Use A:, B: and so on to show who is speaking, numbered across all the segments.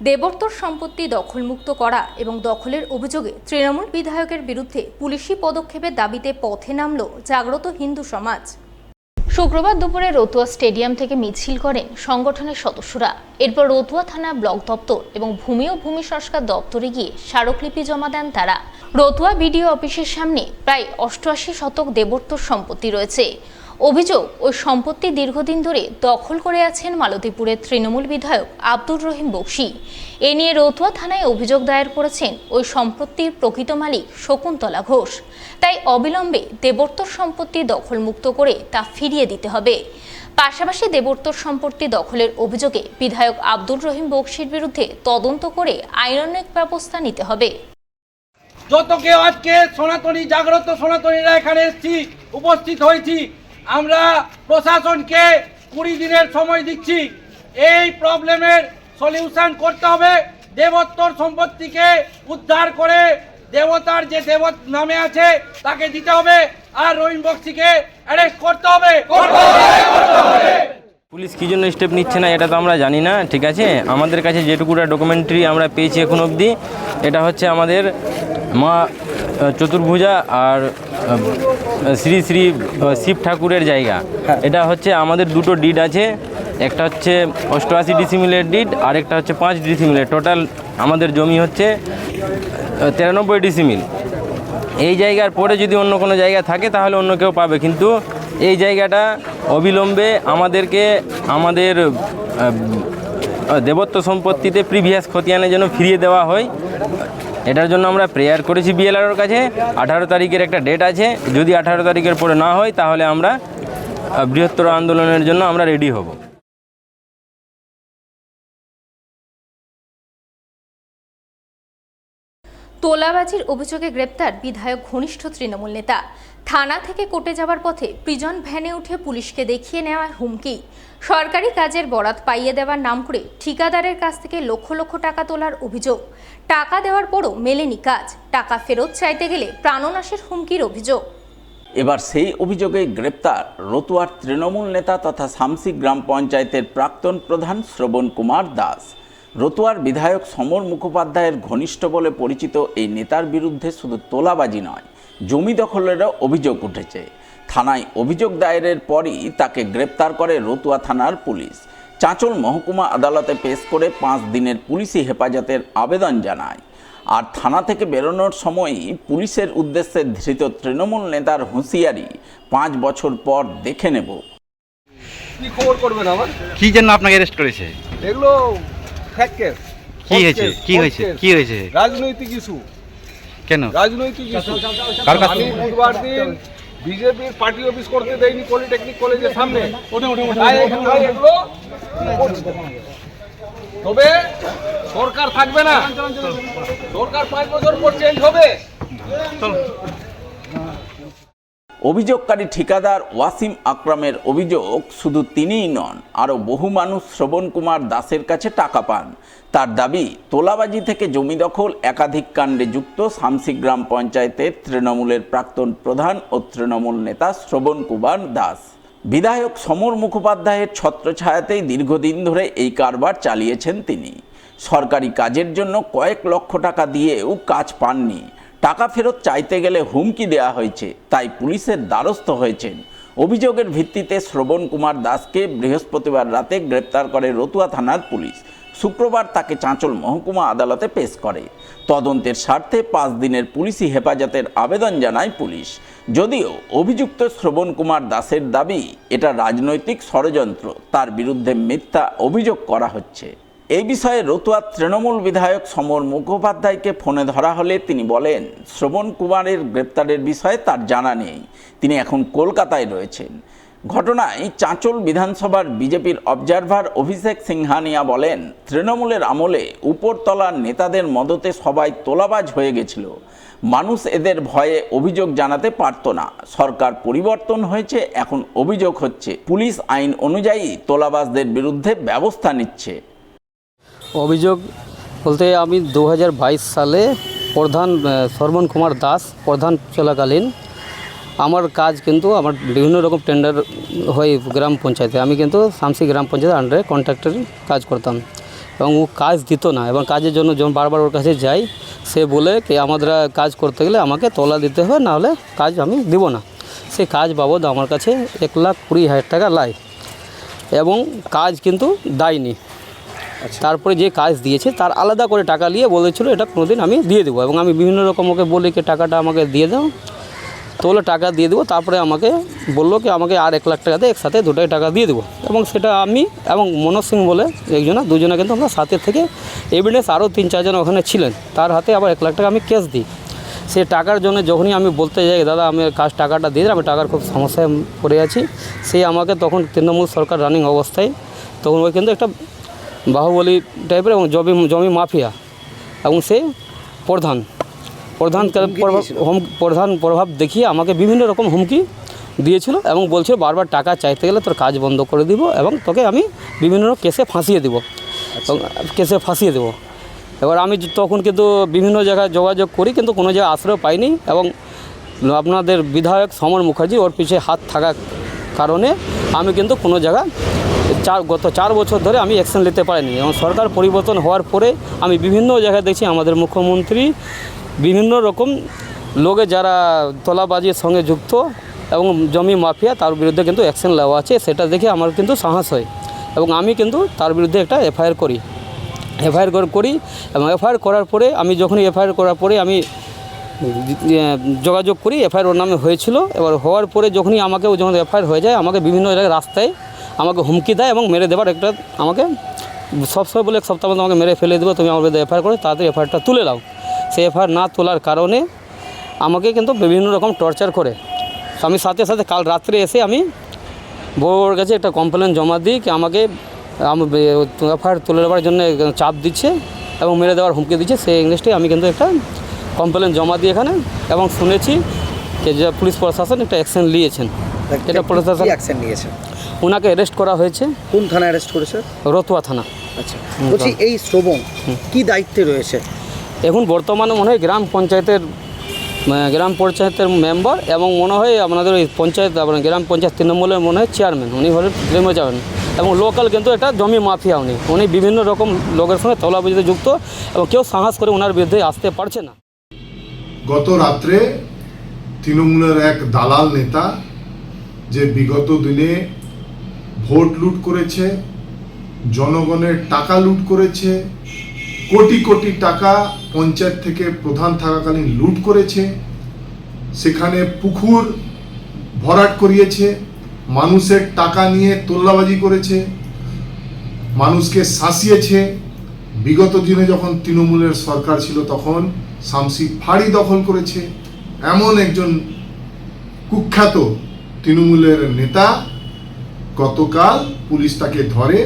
A: দেবর্তর সম্পত্তি দখলমুক্ত করা এবং দখলের অভিযোগে তৃণমূল বিধায়কের বিরুদ্ধে পুলিশি পদক্ষেপের দাবিতে পথে নামল জাগ্রত হিন্দু সমাজ। শুক্রবার দুপুরে রতুয়া স্টেডিয়াম থেকে মিছিল করেন সংগঠনের সদস্যরা। এরপর রতুয়া থানা ব্লক দপ্তর এবং ভূমি ও ভূমি সংস্কার দপ্তরে গিয়ে স্মারকলিপি জমা দেন তারা। রতুয়া বিডিও অফিসের সামনে প্রায় 88 শতক দেবর্তর সম্পত্তি রয়েছে। অভিযোগ, ওই সম্পত্তি দীর্ঘদিন ধরে দখল করে আছেন মালতীপুরের তৃণমূল বিধায়ক আব্দুর রহিম বক্সী। এ নিয়ে রতুয়া থানায় অভিযোগ দায়ের করেছেন ওই সম্পত্তির প্রকৃত মালিক শকুন্তলা ঘোষ। তাই অবিলম্বে দেবর্তর সম্পত্তি দখলমুক্ত করে তা ফিরিয়ে দিতে হবে। পাশাপাশি দেবর্তর সম্পত্তি দখলের অভিযোগে বিধায়ক আব্দুর রহিম বক্সীর বিরুদ্ধে তদন্ত করে আইনানুগ ব্যবস্থা নিতে হবে।
B: যত কেউ আজকে সনাতনী জাগ্রত সনাতনীরা এখানে উপস্থিত হয়েছি, আমরা প্রশাসনকে 20 দিনের সময় দিচ্ছি। এই প্রবলেমের সলিউশন করতে হবে। দেবত্তর সম্পত্তিকে উদ্ধার করে দেবতার যে দেবত নামে আছে তাকে দিতে হবে, আর রহিম বক্সীকে অ্যারেস্ট করতে হবে।
C: পুলিশ কী জন্য স্টেপ নিচ্ছে না এটা তো আমরা জানি না, ঠিক আছে। আমাদের কাছে যেটুকুটা ডকুমেন্টারি আমরা পেয়েছি এখন অবধি, এটা হচ্ছে আমাদের মা চতুর্ভুজা আর শ্রী শ্রী শিব ঠাকুরের জায়গা। এটা হচ্ছে আমাদের দুটো ডিড আছে, একটা হচ্ছে 88 ডিসিমিলের ডিড আর একটা হচ্ছে 5 ডিসিমিলের। টোটাল আমাদের জমি হচ্ছে 93 ডিসিমিল। এই জায়গার পরে যদি অন্য কোনো জায়গা থাকে তাহলে অন্য কেউ পাবে, কিন্তু এই জায়গাটা অবিলম্বে আমাদেরকে আমাদের দেবত্ব সম্পত্তিতে প্রিভিয়াস খতিয়ানের জন্য ফিরিয়ে দেওয়া হয়। এটার জন্য আমরা প্রেয়ার করেছি বিএলআরওর কাছে। 18 তারিখের একটা ডেট আছে, যদি 18 তারিখের পরে না হয় তাহলে আমরা বৃহত্তর আন্দোলনের জন্য আমরা রেডি হব।
A: তোলাবাজির অভিযোগে গ্রেপ্তার বিধায়ক ঘনিষ্ঠ তৃণমূল নেতা। থানা থেকে কোর্টে যাওয়ার পথে প্রিজন ভ্যানে উঠে পুলিশকে দেখিয়ে নেওয়া হুমকি। সরকারি কাজের বরাত পাইয়ে দেওয়ার নাম করে ঠিকাদারের কাছ থেকে লক্ষ লক্ষ টাকা তোলার অভিযোগ। টাকা দেওয়ার পরও মেলেনি কাজ। টাকা ফেরত চাইতে গেলে প্রাণনাশের হুমকির অভিযোগ।
D: এবার সেই অভিযোগে গ্রেপ্তার রতুয়ার তৃণমূল নেতা তথা শামসি গ্রাম পঞ্চায়েতের প্রাক্তন প্রধান শ্রবণ কুমার দাস। রতুয়ার বিধায়ক সমর মুখোপাধ্যায়ের ঘনিষ্ঠ বলে পরিচিত এই নেতার বিরুদ্ধে শুধু তোলাবাজি নয়, জমি দখলেরও অভিযোগ উঠেছে। থানায় অভিযোগ দায়েরের পরই তাকে গ্রেপ্তার করে রতুয়া থানার পুলিশ। চাঁচল মহকুমা আদালতে পেশ করে 5 দিনের পুলিশি হেফাজতের আবেদন জানায়। আর থানা থেকে বেরোনোর সময়ই পুলিশের উদ্দেশ্যে ধৃত তৃণমূল নেতার হুঁশিয়ারি, 5 বছর পর দেখে নেব।
E: কি খবর করবেন আমার?
F: কি জন্য আপনাকে অ্যারেস্ট করেছে?
E: এগুলো ফ্যাক কেস।
F: কি হয়েছে? কি হয়েছে? কি হয়েছে?
E: রাজনৈতিক ইস্যু।
F: কেন
E: রাজনৈতিক ইস্যু?
F: কার কাছে?
E: আমি বুধবার দিন বিজেপির পার্টি অফিস করতে দেয়নি পলিটেকনিক কলেজের সামনে। তাই এগুলো করছে। তবে সরকার থাকবে না, সরকার 5 বছর পর চেঞ্জ হবে।
D: অভিযোগকারী ঠিকাদার ওয়াসিম আকরামের অভিযোগ, শুধু তিনিই নন, আরও বহু মানুষ শ্রবণ কুমার দাসের কাছে টাকা পান। তার দাবি, তোলাবাজি থেকে জমি দখল একাধিক কাণ্ডে যুক্ত শামসি গ্রাম পঞ্চায়েতের তৃণমূলের প্রাক্তন প্রধান ও তৃণমূল নেতা শ্রবণ কুমার দাস। বিধায়ক সমর মুখোপাধ্যায়ের ছত্রছায়াতেই দীর্ঘদিন ধরে এই কারবার চালিয়েছেন তিনি। সরকারি কাজের জন্য কয়েক লক্ষ টাকা দিয়েও কাজ পাননি। টাকা ফেরত চাইতে গেলে হুমকি দেওয়া হয়েছে, তাই পুলিশের দ্বারস্থ হয়েছেন। অভিযোগের ভিত্তিতে শ্রবণ কুমার দাসকে বৃহস্পতিবার রাতে গ্রেপ্তার করে রতুয়া থানার পুলিশ। শুক্রবার তাকে চাঁচল মহকুমা আদালতে পেশ করে। তদন্তের স্বার্থে 5 দিনের পুলিশি হেফাজতের আবেদন জানায় পুলিশ। যদিও অভিযুক্ত শ্রবণ কুমার দাসের দাবি, এটা রাজনৈতিক ষড়যন্ত্র, তার বিরুদ্ধে মিথ্যা অভিযোগ করা হচ্ছে। এই বিষয়ে রতুয়ার তৃণমূল বিধায়ক সমর মুখোপাধ্যায়কে ফোনে ধরা হলে তিনি বলেন, শ্রবণ কুমারের গ্রেপ্তারের বিষয়ে তার জানা নেই, তিনি এখন কলকাতায় রয়েছেন। ঘটনায় চাঁচল বিধানসভার বিজেপির অবজারভার অভিষেক সিংহানিয়া বলেন, তৃণমূলের আমলে উপরতলার নেতাদের মদতে সবাই তোলাবাজ হয়ে গেছিল। মানুষ এদের ভয়ে অভিযোগ জানাতে পারত না। সরকার পরিবর্তন হয়েছে, এখন অভিযোগ হচ্ছে। পুলিশ আইন অনুযায়ী তোলাবাজদের বিরুদ্ধে ব্যবস্থা নিচ্ছে।
G: অভিযোগ বলতে আমি 2022 সালে প্রধান শ্রবণ কুমার দাস প্রধান চলাকালীন আমার কাজ কিন্তু আমার বিভিন্ন রকম টেন্ডার হয় গ্রাম পঞ্চায়েতে। আমি কিন্তু শামসি গ্রাম পঞ্চায়েতের আন্ডারে কন্ট্রাক্টরি কাজ করতাম। এবং ও কাজ দিত না, এবং কাজের জন্য যখন বারবার ওর কাছে যাই, সে বলে কি আমাদের কাজ করতে গেলে আমাকে তলা দিতে হবে, নাহলে কাজ আমি দিব না। সেই কাজ বাবদ আমার কাছে 1,20,000 টাকা লাই, এবং কাজ কিন্তু দেয়নি। তারপরে যে কাজ দিয়েছে তার আলাদা করে টাকা নিয়ে বলেছিল এটা কোনোদিন আমি দিয়ে দেবো, এবং আমি বিভিন্ন রকম ওকে বলি কি টাকাটা আমাকে দিয়ে দাও, তো বলে টাকা দিয়ে দেবো। তারপরে আমাকে বললো কি আমাকে আর 1,00,000 টাকা দিয়ে একসাথে দুটাই টাকা দিয়ে দেবো, এবং সেটা আমি এবং মনোজ সিং বলে একজনা দুজনে কিন্তু আমরা সাথে থেকে এভিডেন্স আরও 3-4 জন ওখানে ছিলেন, তার হাতে আবার 1,00,000 টাকা আমি ক্যাশ দিই। সে টাকার জন্য যখনই আমি বলতে যাই দাদা আমি টাকাটা দিয়ে দিই, আমি টাকার খুব সমস্যায় পড়ে আছি, সে আমাকে তখন তৃণমূল সরকার রানিং অবস্থায় তখন ওই কিন্তু একটা বাহুবলী টাইপের এবং জমি মাফিয়া, এবং সে প্রধান প্রভাব দেখিয়ে আমাকে বিভিন্ন রকম হুমকি দিয়েছিল, এবং বলছিল বারবার টাকা চাইতে গেলে তোর কাজ বন্ধ করে দিব, এবং তোকে আমি বিভিন্ন কেসে ফাঁসিয়ে দেবো। এবার আমি তখন কিন্তু বিভিন্ন জায়গায় যোগাযোগ করি, কিন্তু কোনো জায়গায় আশ্রয় পাইনি, এবং আপনাদের বিধায়ক সমর মুখার্জি ওর পিছিয়ে হাত থাকার কারণে আমি কিন্তু কোনো জায়গায় গত 4 বছর ধরে আমি অ্যাকশন নিতে পারিনি। এবং সরকার পরিবর্তন হওয়ার পরে আমি বিভিন্ন জায়গায় দেখছি আমাদের মুখ্যমন্ত্রী বিভিন্ন রকম লোকে যারা তোলাবাজির সঙ্গে যুক্ত এবং জমি মাফিয়া তার বিরুদ্ধে কিন্তু অ্যাকশন নেওয়া আছে, সেটা দেখে আমার কিন্তু সাহস হয়, এবং আমি কিন্তু তার বিরুদ্ধে একটা এফআইআর করি এবং এফআইআর করার পরে আমি যখনই এফআইআর করার পরে আমি যোগাযোগ করি, এফআইআর ওর নামে হয়েছিল। এবার হওয়ার পরে যখন এফআইআর হয়ে যায় আমাকে বিভিন্ন জায়গায় রাস্তায় আমাকে হুমকি দেয় এবং মেরে দেবার একটা আমাকে সবসময় বলে 1 সপ্তাহ মধ্যে আমাকে মেরে ফেলে দেবো, তুমি আমার বিরুদ্ধে এফআইআর করে তাড়াতাড়ি এফআইআরটা তুলে দাও। সেই এফআইআর না তোলার কারণে আমাকে কিন্তু বিভিন্ন রকম টর্চার করে। আমি সাথে কাল রাত্রে এসে আমি বউর কাছে একটা কমপ্লেন জমা দিই কি আমাকে এফআইআর তুলে দেওয়ার জন্য চাপ দিচ্ছে এবং মেরে দেওয়ার হুমকি দিচ্ছে। সেই ইংলিশটি আমি কিন্তু একটা কমপ্লেন জমা দিই এখানে, এবং শুনেছি যে পুলিশ প্রশাসন একটা অ্যাকশন নিয়েছেন। এটা প্রশাসন
H: অ্যাকশন নিয়েছে,
G: ওনাকে অ্যারেস্ট করা হয়েছে।
H: কোন থানায় অ্যারেস্ট করেছে?
G: রতুয়া থানা।
H: আচ্ছা, বলছি এই শ্রবণ কি দায়িত্বে রয়েছে
G: এখন? বর্তমানে মনে হয় গ্রাম পঞ্চায়েতের মেম্বার, এবং মনে হয় আপনাদের ওই গ্রাম পঞ্চায়েত তৃণমূলের মনে হয় চেয়ারম্যান, উনি হলেন গ্রাম্য চেয়ারম্যান, এবং লোকাল কিন্তু একটা জমি মাফিয়া। উনি বিভিন্ন রকম লোকের সঙ্গে তলাবাজিতে যুক্ত, এবং কেউ সাহস করে ওনার বিরুদ্ধে আসতে পারছে না।
I: গত রাত্রে তৃণমূলের এক দালাল নেতা যে বিগত দিনে ভোট লুট করেছে, জনগণের টাকা লুট করেছে, কোটি কোটি টাকা পঞ্চায়েত থেকে প্রধান থাকাকালীন লুট করেছে, সেখানে পুকুর ভরাট করিয়েছে, মানুষের টাকা নিয়ে তোল্লাবাজি করেছে, মানুষকে শাসিয়েছে। বিগত দিনে যখন তৃণমূলের সরকার ছিল তখন শামসি ফাঁড়ি দখল করেছে। এমন একজন কুখ্যাত তৃণমূলের নেতা গতকাল পুলিশ তাকে ধরে,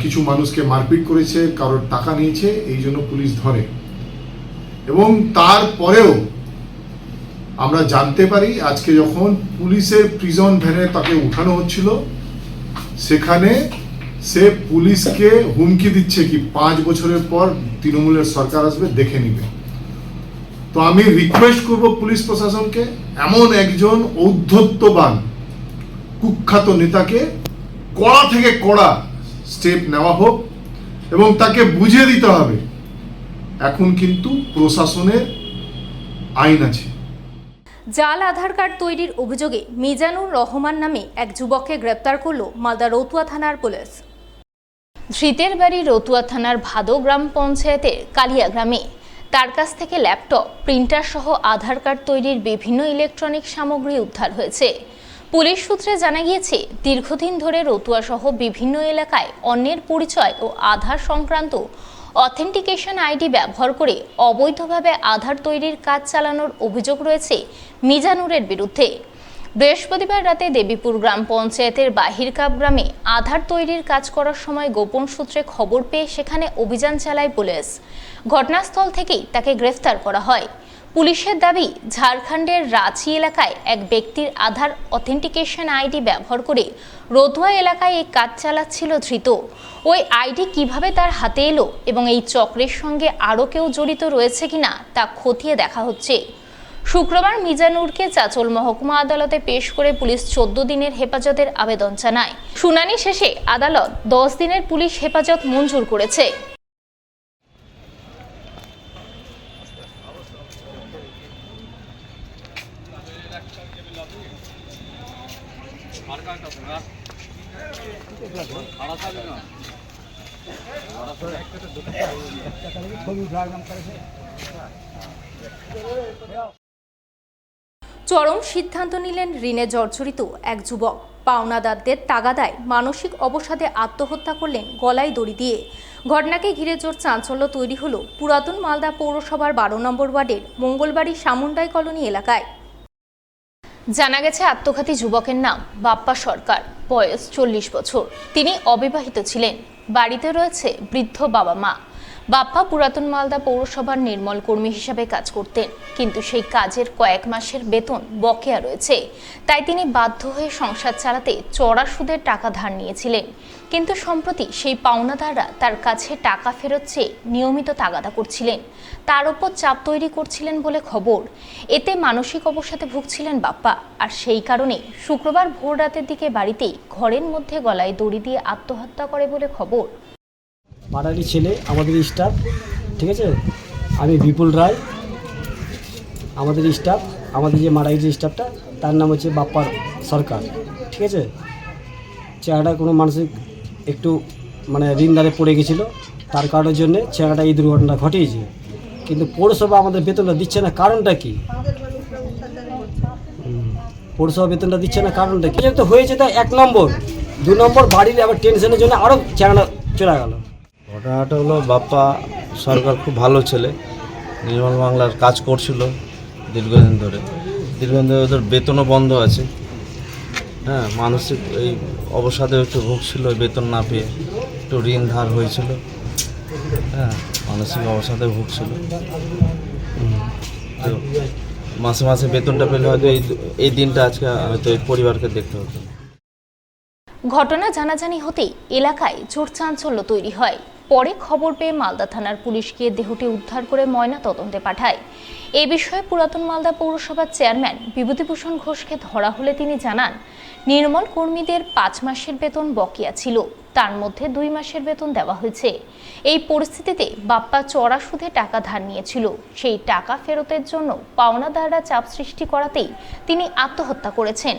I: কিছু মানুষকে মারপিট করেছে, কারোর টাকা নিয়েছে, এই জন্য পুলিশ ধরে। এবং তারপরেও আমরা জানতে পারি আজকে যখন পুলিশের প্রিজন ভ্যানে তাকে উঠানো হচ্ছিল, সেখানে সে পুলিশকে হুমকি দিচ্ছে কি 5 বছরের পর তৃণমূলের সরকার আসবে, দেখে নিবে। তো আমি রিকোয়েস্ট করব পুলিশ প্রশাসনকে, এমন একজন ঔদ্ধত্যবান কুখ্যাত নেতাকে কড়া থেকে কড়া স্টেপ নেওয়া হোক, এবং তাকে বুঝিয়ে দিতে হবে এখন কিন্তু প্রশাসনের আইন আছে।
A: জাল আধার কার্ড তৈরির অভিযোগে মিজানুর রহমান নামে এক যুবককে গ্রেপ্তার করল মালদা রতুয়া থানার পুলিশ। ধৃতের বাড়ি রতুয়া থানার ভাদো গ্রাম পঞ্চায়েতের কালিয়া গ্রামে। তার কাছ থেকে ল্যাপটপ, প্রিন্টার সহ আধার কার্ড তৈরির বিভিন্ন ইলেকট্রনিক সামগ্রী উদ্ধার হয়েছে। পুলিশ সূত্রে জানা গিয়েছে, দীর্ঘদিন ধরে রতুয়া সহ বিভিন্ন এলাকায় অন্যের পরিচয় ও আধার সংক্রান্ত অথেন্টিকেশন আইডি ব্যবহার করে অবৈধভাবে আধার তৈরির কাজ চালানোর অভিযোগ রয়েছে মিজানুরের বিরুদ্ধে। বৃহস্পতিবার রাতে দেবীপুর গ্রাম পঞ্চায়েতের বাহিরকাপ গ্রামে আধার তৈরির কাজ করার সময় গোপন সূত্রে খবর পেয়ে সেখানে অভিযান চালায় পুলিশ। ঘটনাস্থল থেকেই তাকে গ্রেফতার করা হয়। পুলিশের দাবি, ঝাড়খণ্ডের রাঁচি এলাকায় এক ব্যক্তির আধার অথেন্টিকেশন আইডি ব্যবহার করে রতুয়া এলাকায় এই কাজ চালাচ্ছিল ধৃত। ওই আইডি কিভাবে তার হাতে এলো এবং এই চক্রের সঙ্গে আরও কেউ জড়িত রয়েছে কিনা তা খতিয়ে দেখা হচ্ছে। শুক্রবার মিজানুরকে চাঁচল মহকুমা আদালতে পেশ করে পুলিশ 14 দিনের হেফাজতের আবেদন জানায়। শুনানি শেষে আদালত 10 দিনের পুলিশ হেফাজত মঞ্জুর করেছে। চরম সিদ্ধান্ত নিলেন ঋণে জর্জরিত এক যুবক। পাওনাদারদের তাগাদায় মানসিক অবসাদে আত্মহত্যা করলেন গলায় দড়ি দিয়ে। ঘটনাকে ঘিরে জোর চাঞ্চল্য তৈরি হলো পুরাতন মালদা পৌরসভার 12 নম্বর ওয়ার্ডের মঙ্গলবাড়ি সামুন্ডাই কলোনি এলাকায়। জানা গেছে আত্মঘাতী যুবকের নাম বাপ্পা সরকার, বয়স 40 বছর। তিনি অবিবাহিত ছিলেন। বাড়িতে রয়েছে বৃদ্ধ বাবা মা। বাপ্পা পুরাতন মালদা পৌরসভার নির্মল কর্মী হিসাবে কাজ করতেন, কিন্তু সেই কাজের কয়েক মাসের বেতন বকেয়া রয়েছে। তাই তিনি বাধ্য হয়ে সংসার চালাতে চড়া সুদের টাকা ধার নিয়েছিলেন। কিন্তু সম্প্রতি সেই পাওনাদাররা তার কাছে টাকা ফেরত চেয়ে নিয়মিত তাগাদা করছিলেন, তার উপর চাপ তৈরি করছিলেন বলে খবর। এতে মানসিক অবসাদে ভুগছিলেন বাপ্পা। আর সেই কারণে শুক্রবার ভোর রাতের দিকে বাড়িতেই ঘরের মধ্যে গলায় দড়ি দিয়ে আত্মহত্যা করে বলে খবর।
J: পাড়ারই ছেলে, আমাদের স্টাফ, ঠিক আছে। আমি বিপুল রায়, আমাদের স্টাফ, আমাদের যে মারাই যে স্টাফটা তার নাম হচ্ছে বাপ্পা সরকার, ঠিক আছে। চেহারাটা কোনো মানসিক একটু মানে ঋণদারে পড়ে গেছিলো, তার কারণের জন্যে চেহারাটা এই দুর্ঘটনা ঘটিয়েছে। কিন্তু পৌরসভা আমাদের বেতনটা দিচ্ছে না, কারণটা কি? পৌরসভা বেতনটা দিচ্ছে না, কারণটা কি? তো হয়েছে তাই 1 নম্বর, 2 নম্বর বাড়ির আবার টেনশনের জন্য আরও চেহারা চলে গেল।
K: ঘটনাটা হলো বাপ্পা সরকার খুব ভালো ছেলে, নির্মল বাংলার কাজ করছিল দীর্ঘদিন ধরে ওদের বেতনও বন্ধ আছে। হ্যাঁ, মানসিক এই অবসাদে একটু ভুগছিল, বেতন না পেয়ে একটু ঋণ ধার হয়েছিল। হ্যাঁ, মানসিক অবসাদে ভুগছিল। তো মাসে মাসে বেতনটা পেলে হয়তো এই দিনটা আজকে হয়তো এই পরিবারকে দেখতে হতো।
A: ঘটনা জানাজানি হতেই এলাকায় জোর চাঞ্চল্য তৈরি হয়। পরে খবর পেয়ে মালদা থানার পুলিশ গিয়ে দেহটি উদ্ধার করে ময়না তদন্তে পাঠায়। এ বিষয়ে পুরাতন মালদা পৌরসভার চেয়ারম্যান বিভূতিভূষণ ঘোষকে ধরা হলে তিনি জানান, নির্মল কর্মীদের 5 মাসের বেতন বকেয়া ছিল, তার মধ্যে 2 মাসের বেতন দেওয়া হয়েছে। এই পরিস্থিতিতে বাপ্পা চড়া সুদে টাকা ধার নিয়েছিল। সেই টাকা ফেরতের জন্য পাওনাদাররা চাপ সৃষ্টি করাতেই তিনি আত্মহত্যা করেছেন।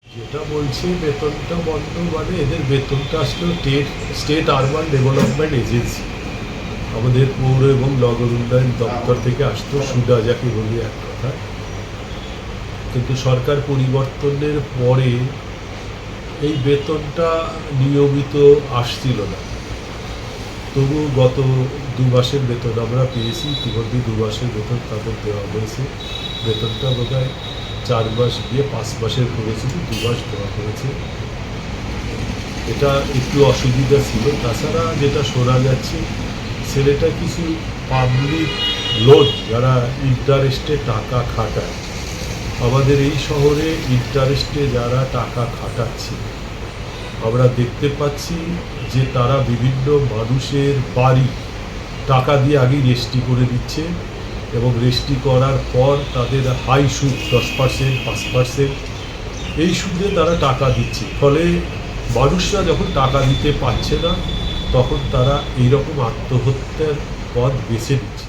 L: যেটা বলছি বেতনটা বন্ধ, মানে এদের বেতনটা আসলে স্টেট আরবান ডেভেলপমেন্ট এজেন্সি, আমাদের পৌর এবং নগর উন্নয়ন দপ্তর থেকে আসতো, সুদা যাকে বলি এক কথা। কিন্তু সরকার পরিবর্তনের পরে এই বেতনটা নিয়মিত আসছিল না। তবু গত 2 মাসের বেতন আমরা পেয়েছি, ইতিমধ্যে 2 মাসের বেতন তাদের দেওয়া হয়েছে। বেতনটা বোধহয় 4 মাস গিয়ে 5 মাসের করেছিল, 2 মাস দেওয়া হয়েছে। এটা একটু অসুবিধা ছিল। তাছাড়া যেটা শোনা যাচ্ছে, ছেলেটা কিছু পাবলিক লোন যারা ইন্টারেস্টে টাকা খাটায়, আমাদের এই শহরে ইন্টারেস্টে যারা টাকা খাটাচ্ছে আমরা দেখতে পাচ্ছি যে তারা বিভিন্ন মানুষের বাড়ি টাকা দিয়ে আগে রেজিস্ট্রি করে দিচ্ছে এবং রেজিস্ট্রি করার পর তাদের হাই সুদ 10%, 5% এই সুদে তারা টাকা দিচ্ছে। ফলে মানুষরা যখন টাকা দিতে পারছে না তখন তারা এইরকম আত্মহত্যার পথ বেছে নিচ্ছে।